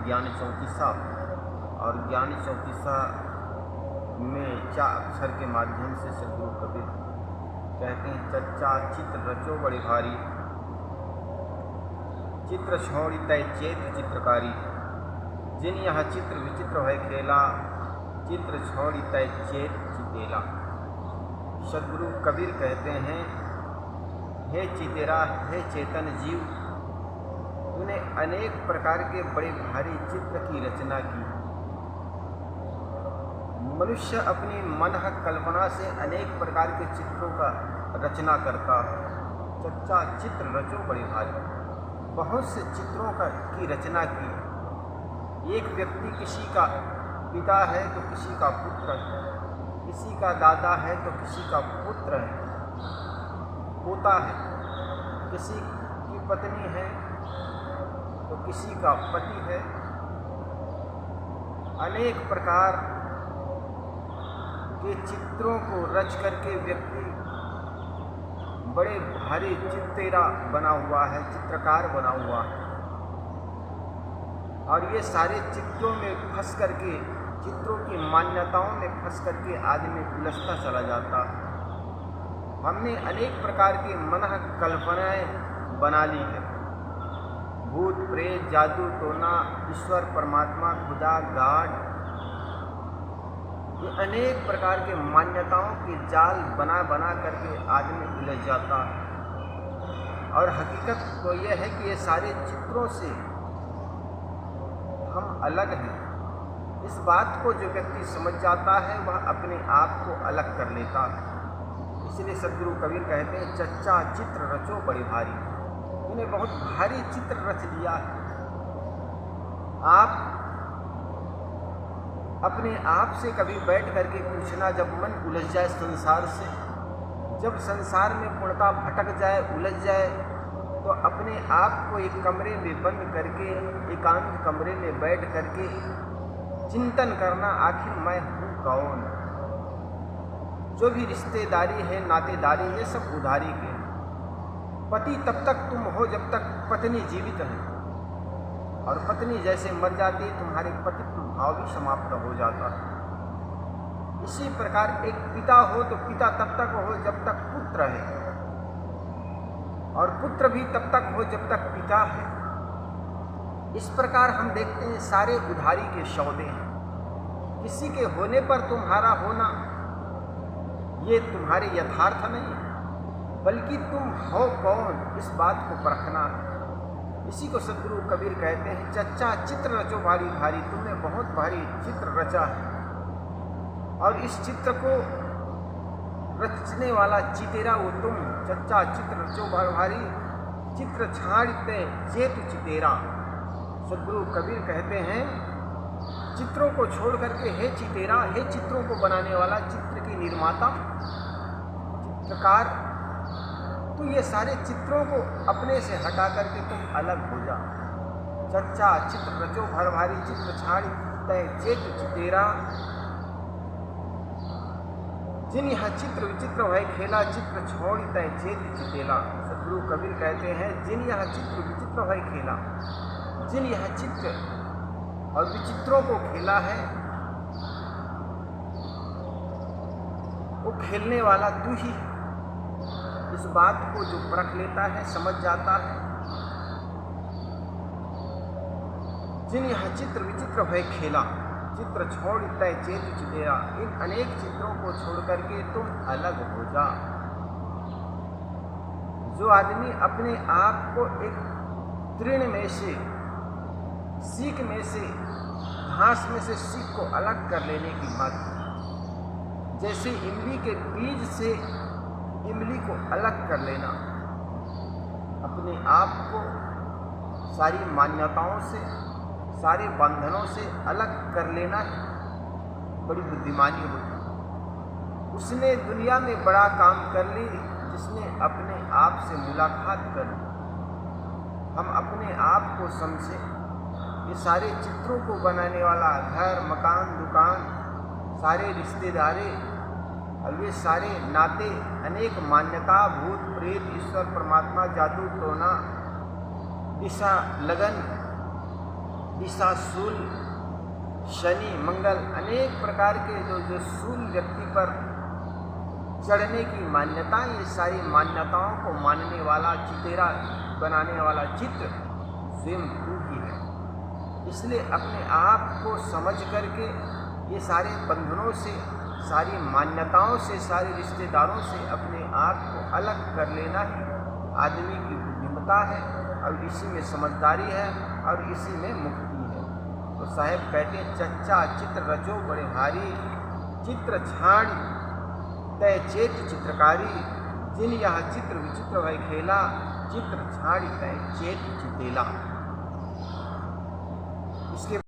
ज्ञान चौतीसा, और ज्ञान चौतीसा में 4 अक्षर के माध्यम से सद्गुरु कबीर कहते हैं, चच्चा चित्र रचो बड़े भारी, चित्र छोड़ी तय चेत चित्रकारी, जिन यह चित्र विचित्र है खेला, चित्र छोड़ी तय चेत चितेला। सद्गुरु कबीर कहते हैं, हे चितेरा, हे चेतन जीव, तूने अनेक प्रकार के बड़े भारी चित्र की रचना की। मनुष्य अपनी मन कल्पना से अनेक प्रकार के चित्रों का रचना करता है। चच्चा चित्र रचो बड़े भारी, बहुत से चित्रों की रचना की। एक व्यक्ति किसी का पिता है तो किसी का पुत्र है, किसी का दादा है तो किसी का पुत्र है, पोता है, किसी की पत्नी है तो किसी का पति है। अनेक प्रकार के चित्रों को रच करके व्यक्ति बड़े भारी चित्तेरा बना हुआ है, चित्रकार बना हुआ है, और ये सारे चित्रों में फंस करके, चित्रों की मान्यताओं में फंस करके आदमी उलझता चला जाता है। हमने अनेक प्रकार की मन कल्पनाएं बना ली है, भूत प्रेत, जादू टोना, ईश्वर परमात्मा, खुदा, गॉड, ये अनेक प्रकार के मान्यताओं के जाल बना बना करके आदमी उलझ जाता है। और हकीकत तो यह है कि ये सारे चित्रों से हम अलग हैं। इस बात को जो व्यक्ति समझ जाता है वह अपने आप को अलग कर लेता है। इसलिए सद्गुरु कबीर कहते हैं, चच्चा चित्र रचो बड़े भारी, उन्हें बहुत भारी चित्र रच दिया है। आप अपने आप से कभी बैठ करके पूछना, जब मन उलझ जाए संसार से, जब संसार में पूर्णता भटक जाए, उलझ जाए, तो अपने आप को एक कमरे में बंद करके, एकांत कमरे में बैठ करके चिंतन करना, आखिर मैं हूँ कौन। जो भी रिश्तेदारी है, नातेदारी, ये सब उधारी के। पति तब तक तुम हो जब तक पत्नी जीवित है, और पत्नी जैसे मर जाती है तुम्हारे पति भाव भी समाप्त हो जाता है। इसी प्रकार एक पिता हो तो पिता तब तक हो जब तक पुत्र है, और पुत्र भी तब तक हो जब तक पिता है। इस प्रकार हम देखते हैं सारे उधारी के सौदे हैं। किसी के होने पर तुम्हारा होना ये तुम्हारे यथार्थ नहीं है, बल्कि तुम हो कौन, इस बात को परखना है। इसी को सद्गुरु कबीर कहते हैं, चच्चा चित्र रचो भारी भारी, तुमने बहुत भारी चित्र रचा है, और इस चित्र को रचने वाला चितेरा वो तुम। चच्चा चित्र रचो भारी भारी, चित्र छाड़ते चेत चितेरा। सद्गुरु कबीर कहते हैं, चित्रों को छोड़ करके हे चितेरा, हे चित्रों को बनाने वाला, चित्र की निर्माता, चित्रकार, तो ये सारे चित्रों को अपने से हटा करके तुम अलग हो जा। चच्चा चित्र रचो भर भारी, चित्र छाड़ी तय चेत चितेरा, जिन यह चित्र विचित्र है खेला, चित्र छोड़ी तय चेत चितेला। सद्गुरु कबीर कहते हैं, जिन यह चित्र विचित्र है खेला, जिन यह चित्र और विचित्रों को खेला है, वो खेलने वाला तू ही है। इस बात को जो परख लेता है, समझ जाता है, जिन यह चित्र विचित्र है खेला, चित्र छोड़ तय चेत चितेरा, इन अनेक चित्रों को छोड़ करके तुम अलग हो जा। जो आदमी अपने आप को एक तृण में से, सीख में से, घास में से सीख को अलग कर लेने की बात, जैसे इमली के बीज से इमली को अलग कर लेना, अपने आप को सारी मान्यताओं से, सारे बंधनों से अलग कर लेना बड़ी बुद्धिमानी होती। उसने दुनिया में बड़ा काम कर ली जिसने अपने आप से मुलाकात कर ली। हम अपने आप को समझे, ये सारे चित्रों को बनाने वाला घर, मकान, दुकान, सारे रिश्तेदारे और ये सारे नाते, अनेक मान्यता, भूत प्रेत, ईश्वर परमात्मा, जादू टोना, दिशा लगन, दिशा शूल, शनि मंगल अनेक प्रकार के जो शूल व्यक्ति पर चढ़ने की मान्यता, ये सारी मान्यताओं को मानने वाला, चितेरा बनाने वाला चित्र स्वयं तू ही है। इसलिए अपने आप को समझ करके ये सारे बंधनों से, सारी मान्यताओं से, सारे रिश्तेदारों से अपने आप को अलग कर लेना ही आदमी की बुद्धिमत्ता है, और इसी में समझदारी है, और इसी में मुक्ति है। तो साहेब कहते चच्चा चित्र रचो बड़े भारी, चित्र छाड़ी तय चेत चित्रकारी, जिन यह चित्र विचित्र भय खेला, चित्र छाड़ी तय चेत चितेला। इसके